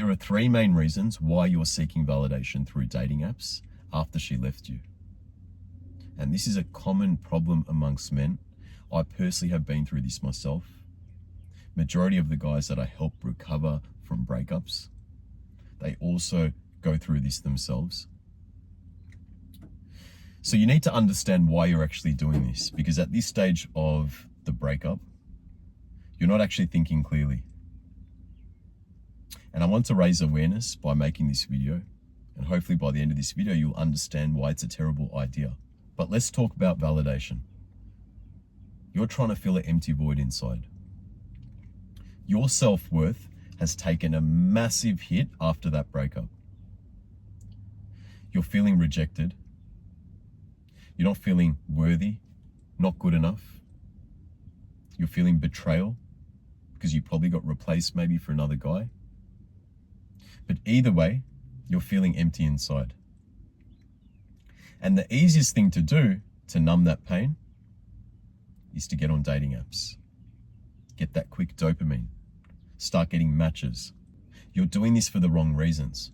There are three main reasons why you're seeking validation through dating apps after she left you. And this is a common problem amongst men. I personally have been through this myself. Majority of the guys that I help recover from breakups, they also go through this themselves. So you need to understand why you're actually doing this, because at this stage of the breakup, you're not actually thinking clearly. And I want to raise awareness by making this video, and hopefully by the end of this video, you'll understand why it's a terrible idea. But let's talk about validation. You're trying to fill an empty void inside. Your self-worth has taken a massive hit after that breakup. You're feeling rejected. You're not feeling worthy, not good enough. You're feeling betrayal because you probably got replaced maybe for another guy. But either way, you're feeling empty inside. And the easiest thing to do to numb that pain is to get on dating apps. Get that quick dopamine. Start getting matches. You're doing this for the wrong reasons.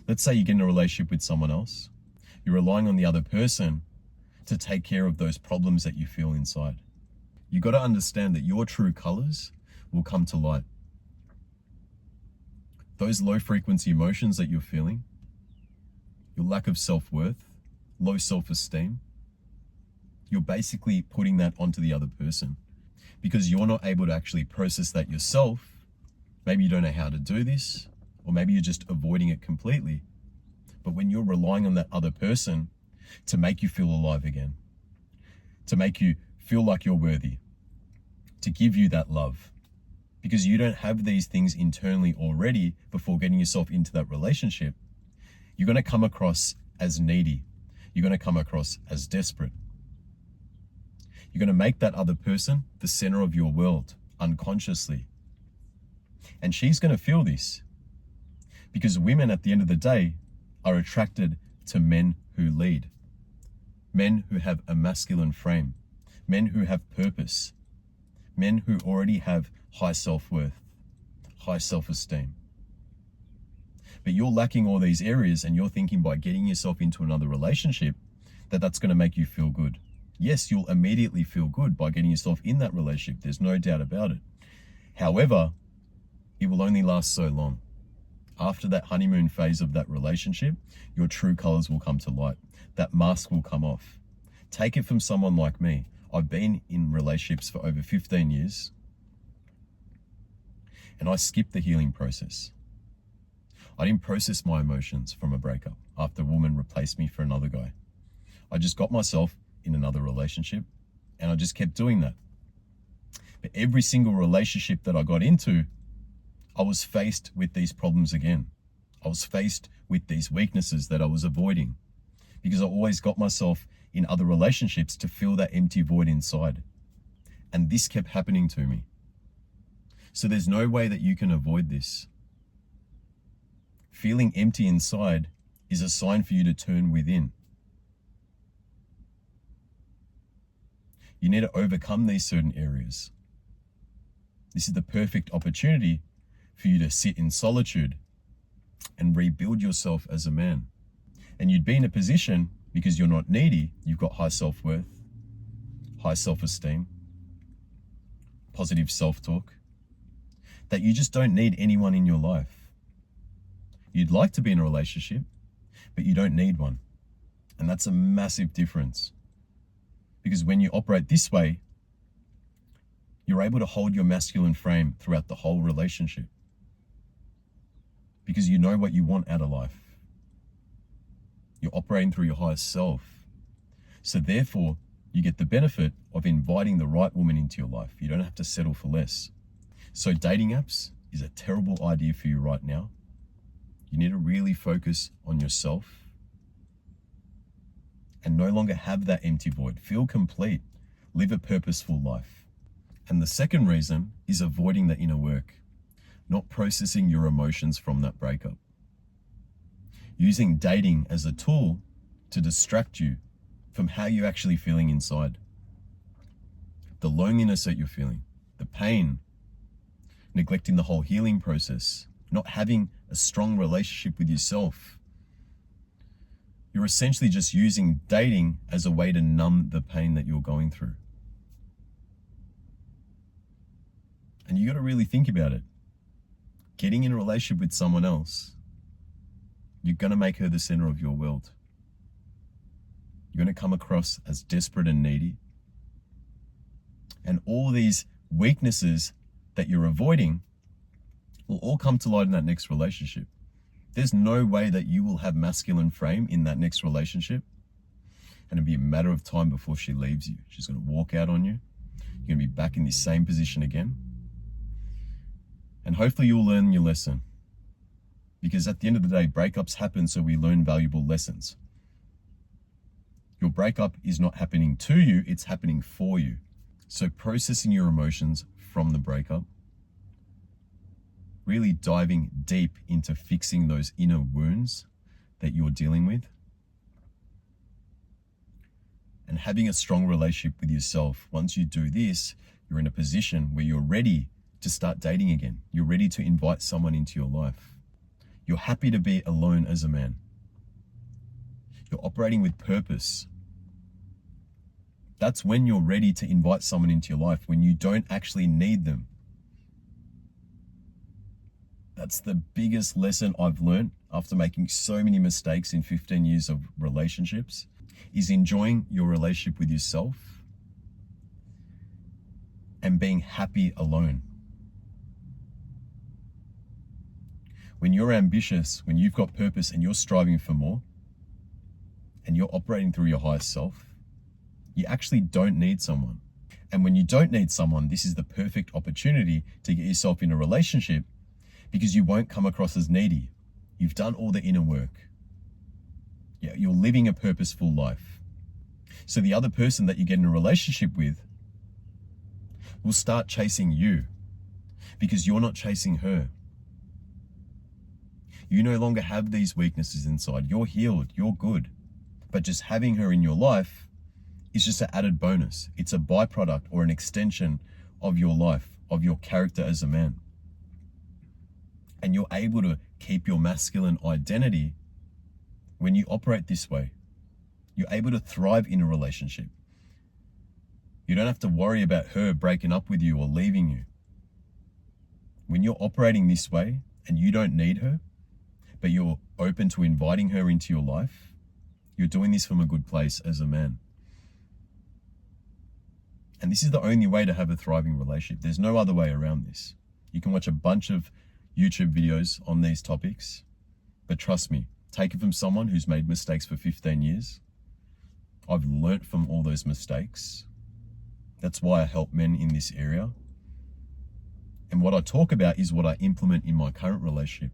Let's say you get in a relationship with someone else. You're relying on the other person to take care of those problems that you feel inside. You got to understand that your true colors will come to light. Those low frequency emotions that you're feeling, your lack of self-worth, low self-esteem, you're basically putting that onto the other person because you're not able to actually process that yourself. Maybe you don't know how to do this, or maybe you're just avoiding it completely. But when you're relying on that other person to make you feel alive again, to make you feel like you're worthy, to give you that love, because you don't have these things internally already before getting yourself into that relationship, you're going to come across as needy. You're going to come across as desperate. You're going to make that other person the center of your world unconsciously. And she's going to feel this because women at the end of the day are attracted to men who lead, men who have a masculine frame, men who have purpose, men who already have high self-worth, high self-esteem. But you're lacking all these areas and you're thinking by getting yourself into another relationship that that's going to make you feel good. Yes, you'll immediately feel good by getting yourself in that relationship. There's no doubt about it. However, it will only last so long. After that honeymoon phase of that relationship, your true colors will come to light. That mask will come off. Take it from someone like me. I've been in relationships for over 15 years and I skipped the healing process. I didn't process my emotions from a breakup after a woman replaced me for another guy. I just got myself in another relationship and I just kept doing that. But every single relationship that I got into, I was faced with these problems again. I was faced with these weaknesses that I was avoiding because I always got myself in other relationships to fill that empty void inside. And this kept happening to me. So there's no way that you can avoid this. Feeling empty inside is a sign for you to turn within. You need to overcome these certain areas. This is the perfect opportunity for you to sit in solitude and rebuild yourself as a man. And you'd be in a position, because you're not needy, you've got high self-worth, high self-esteem, positive self-talk, that you just don't need anyone in your life. You'd like to be in a relationship, but you don't need one. And that's a massive difference. Because when you operate this way, you're able to hold your masculine frame throughout the whole relationship. Because you know what you want out of life. You're operating through your highest self. So therefore, you get the benefit of inviting the right woman into your life. You don't have to settle for less. So dating apps is a terrible idea for you right now. You need to really focus on yourself and no longer have that empty void. Feel complete. Live a purposeful life. And the second reason is avoiding the inner work, not processing your emotions from that breakup. Using dating as a tool to distract you from how you're actually feeling inside. The loneliness that you're feeling, the pain, neglecting the whole healing process, not having a strong relationship with yourself. You're essentially just using dating as a way to numb the pain that you're going through. And you got to really think about it. Getting in a relationship with someone else, you're going to make her the center of your world. You're going to come across as desperate and needy. And all these weaknesses that you're avoiding will all come to light in that next relationship. There's no way that you will have masculine frame in that next relationship. And it'll be a matter of time before she leaves you. She's going to walk out on you. You're going to be back in the same position again. And hopefully you'll learn your lesson. Because at the end of the day, breakups happen so we learn valuable lessons. Your breakup is not happening to you, it's happening for you. So processing your emotions from the breakup, really diving deep into fixing those inner wounds that you're dealing with, and having a strong relationship with yourself. Once you do this, you're in a position where you're ready to start dating again. You're ready to invite someone into your life. You're happy to be alone as a man. You're operating with purpose. That's when you're ready to invite someone into your life, when you don't actually need them. That's the biggest lesson I've learned after making so many mistakes in 15 years of relationships, is enjoying your relationship with yourself and being happy alone. When you're ambitious, when you've got purpose and you're striving for more, and you're operating through your highest self, you actually don't need someone. And when you don't need someone, this is the perfect opportunity to get yourself in a relationship, because you won't come across as needy. You've done all the inner work. Yeah, you're living a purposeful life. So the other person that you get in a relationship with will start chasing you because you're not chasing her. You no longer have these weaknesses inside. You're healed, you're good. But just having her in your life is just an added bonus. It's a byproduct or an extension of your life, of your character as a man. And you're able to keep your masculine identity when you operate this way. You're able to thrive in a relationship. You don't have to worry about her breaking up with you or leaving you. When you're operating this way and you don't need her, but you're open to inviting her into your life, you're doing this from a good place as a man. And this is the only way to have a thriving relationship. There's no other way around this. You can watch a bunch of YouTube videos on these topics, but trust me, take it from someone who's made mistakes for 15 years. I've learnt from all those mistakes. That's why I help men in this area. And what I talk about is what I implement in my current relationship.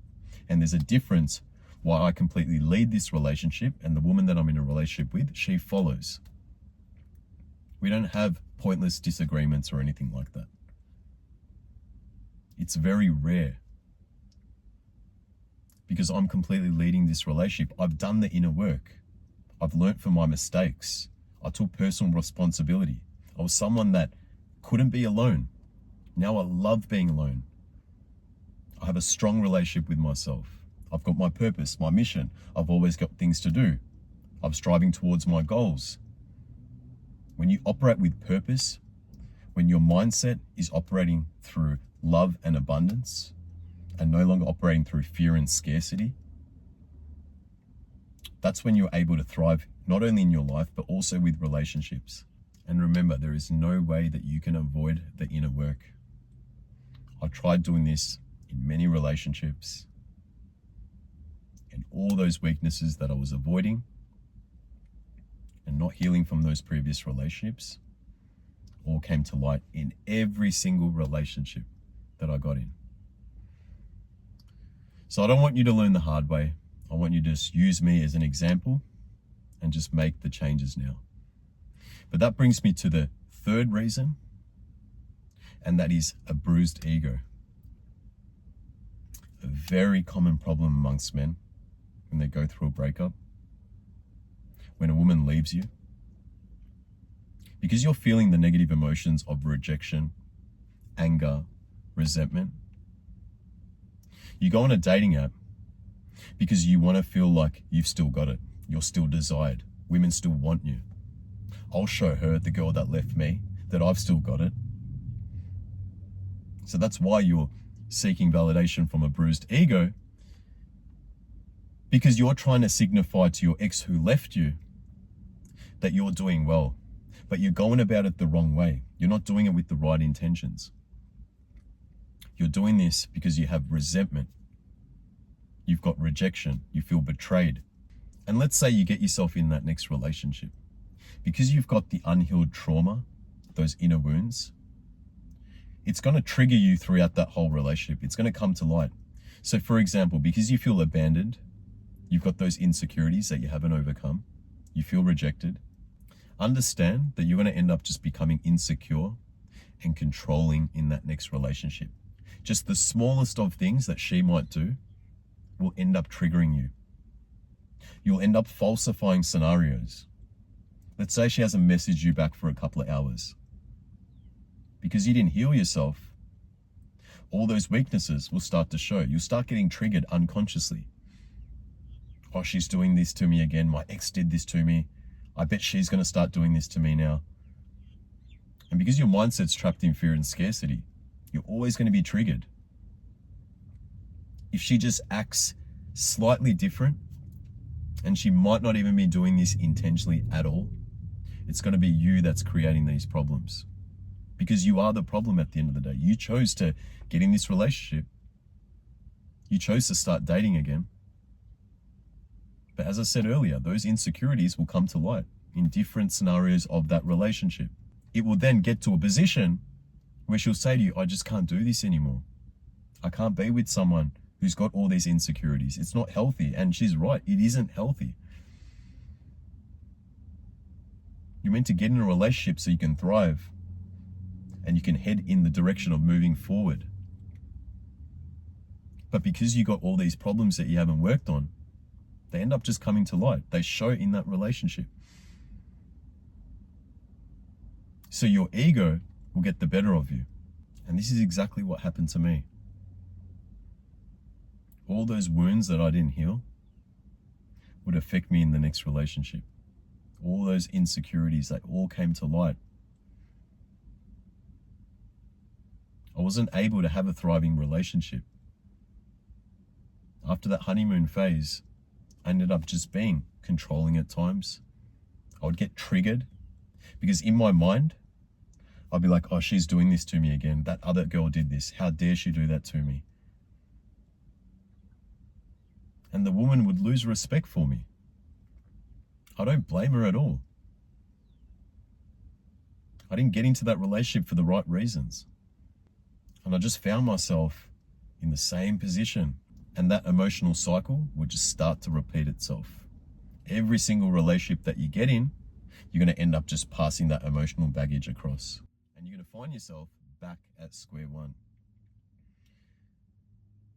And there's a difference why I completely lead this relationship, and the woman that I'm in a relationship with, she follows. We don't have pointless disagreements or anything like that. It's very rare. Because I'm completely leading this relationship. I've done the inner work. I've learnt from my mistakes. I took personal responsibility. I was someone that couldn't be alone. Now I love being alone. I have a strong relationship with myself. I've got my purpose, my mission. I've always got things to do. I'm striving towards my goals. When you operate with purpose, when your mindset is operating through love and abundance, and no longer operating through fear and scarcity, that's when you're able to thrive, not only in your life, but also with relationships. And remember, there is no way that you can avoid the inner work. I tried doing this in many relationships, and all those weaknesses that I was avoiding and not healing from those previous relationships all came to light in every single relationship that I got in. So I don't want you to learn the hard way. I want you to just use me as an example and just make the changes now. But that brings me to the third reason, and that is a bruised ego. A very common problem amongst men when they go through a breakup, when a woman leaves you, because you're feeling the negative emotions of rejection, anger, resentment. You go on a dating app because you want to feel like you've still got it. You're still desired. Women still want you. I'll show her, the girl that left me, that I've still got it. So that's why you're seeking validation from a bruised ego, because you're trying to signify to your ex who left you that you're doing well, but you're going about it the wrong way. You're not doing it with the right intentions. You're doing this because you have resentment. You've got rejection. You feel betrayed. And let's say you get yourself in that next relationship. Because you've got the unhealed trauma, those inner wounds, it's going to trigger you throughout that whole relationship. It's going to come to light. So for example, because you feel abandoned, you've got those insecurities that you haven't overcome, you feel rejected, understand that you're going to end up just becoming insecure and controlling in that next relationship. Just the smallest of things that she might do will end up triggering you. You'll end up falsifying scenarios. Let's say she hasn't messaged you back for a couple of hours. Because you didn't heal yourself, all those weaknesses will start to show. You'll start getting triggered unconsciously. Oh, she's doing this to me again. My ex did this to me. I bet she's going to start doing this to me now. And because your mindset's trapped in fear and scarcity, you're always going to be triggered. If she just acts slightly different, and she might not even be doing this intentionally at all, it's going to be you that's creating these problems. Because you are the problem at the end of the day. You chose to get in this relationship. You chose to start dating again. But as I said earlier, those insecurities will come to light in different scenarios of that relationship. It will then get to a position where she'll say to you, I just can't do this anymore. I can't be with someone who's got all these insecurities. It's not healthy. And she's right, it isn't healthy. You're meant to get in a relationship so you can thrive and you can head in the direction of moving forward. But because you got all these problems that you haven't worked on, they end up just coming to light. They show in that relationship. So your ego will get the better of you. And this is exactly what happened to me. All those wounds that I didn't heal would affect me in the next relationship. All those insecurities, they all came to light. I wasn't able to have a thriving relationship. After that honeymoon phase, I ended up just being controlling at times. I would get triggered because in my mind, I'd be like, oh, she's doing this to me again. That other girl did this. How dare she do that to me? And the woman would lose respect for me. I don't blame her at all. I didn't get into that relationship for the right reasons. And I just found myself in the same position. And that emotional cycle would just start to repeat itself. Every single relationship that you get in, you're going to end up just passing that emotional baggage across. And you're going to find yourself back at square one.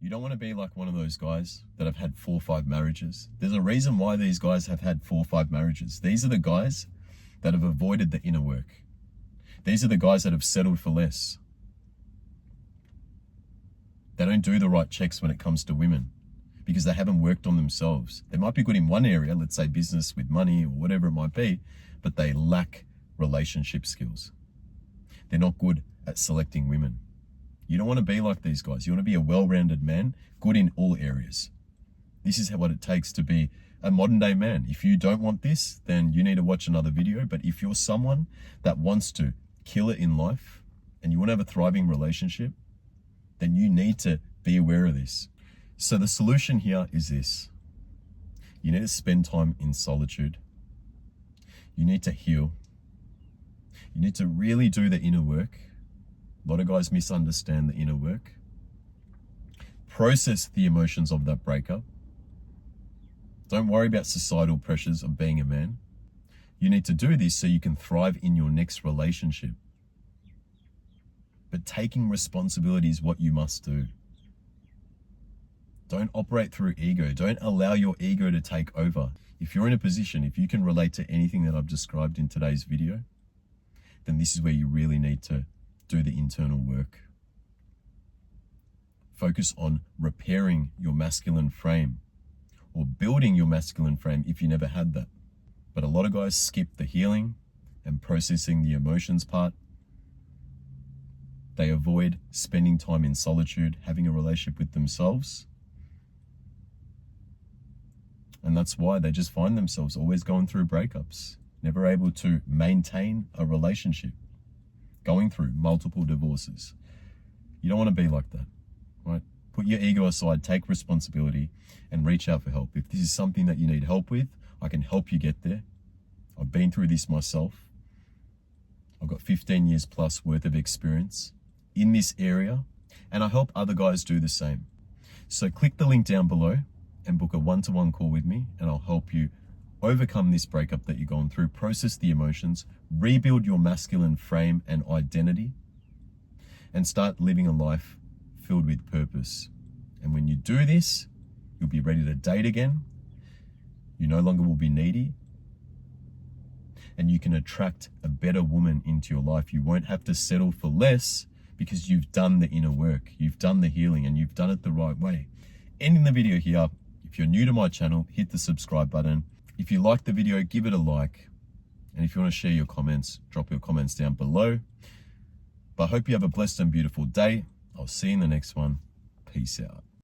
You don't want to be like one of those guys that have had 4 or 5 marriages. There's a reason why these guys have had 4 or 5 marriages. These are the guys that have avoided the inner work. These are the guys that have settled for less. They don't do the right checks when it comes to women because they haven't worked on themselves. They might be good in one area, let's say business with money or whatever it might be, but they lack relationship skills. They're not good at selecting women. You don't want to be like these guys. You want to be a well-rounded man, good in all areas. This is what it takes to be a modern day man. If you don't want this, then you need to watch another video. But if you're someone that wants to kill it in life and you want to have a thriving relationship, then you need to be aware of this. So the solution here is this. You need to spend time in solitude. You need to heal. You need to really do the inner work. A lot of guys misunderstand the inner work. Process the emotions of that breakup. Don't worry about societal pressures of being a man. You need to do this so you can thrive in your next relationship. But taking responsibility is what you must do. Don't operate through ego. Don't allow your ego to take over. If you're in a position, if you can relate to anything that I've described in today's video, then this is where you really need to do the internal work. Focus on repairing your masculine frame or building your masculine frame if you never had that. But a lot of guys skip the healing and processing the emotions part. They avoid spending time in solitude, having a relationship with themselves. And that's why they just find themselves always going through breakups, never able to maintain a relationship, going through multiple divorces. You don't want to be like that, right? Put your ego aside, take responsibility, and reach out for help. If this is something that you need help with, I can help you get there. I've been through this myself. I've got 15 years plus worth of experience in this area, and I help other guys do the same. So click the link down below and book a one-to-one call with me, and I'll help you overcome this breakup that you're going through, process the emotions, rebuild your masculine frame and identity, and start living a life filled with purpose. And when you do this, you'll be ready to date again. You no longer will be needy, and you can attract a better woman into your life. You won't have to settle for less because you've done the inner work, you've done the healing, and you've done it the right way. Ending the video here. If you're new to my channel, hit the subscribe button. If you like the video, give it a like. And if you want to share your comments, drop your comments down below. But I hope you have a blessed and beautiful day. I'll see you in the next one. Peace out.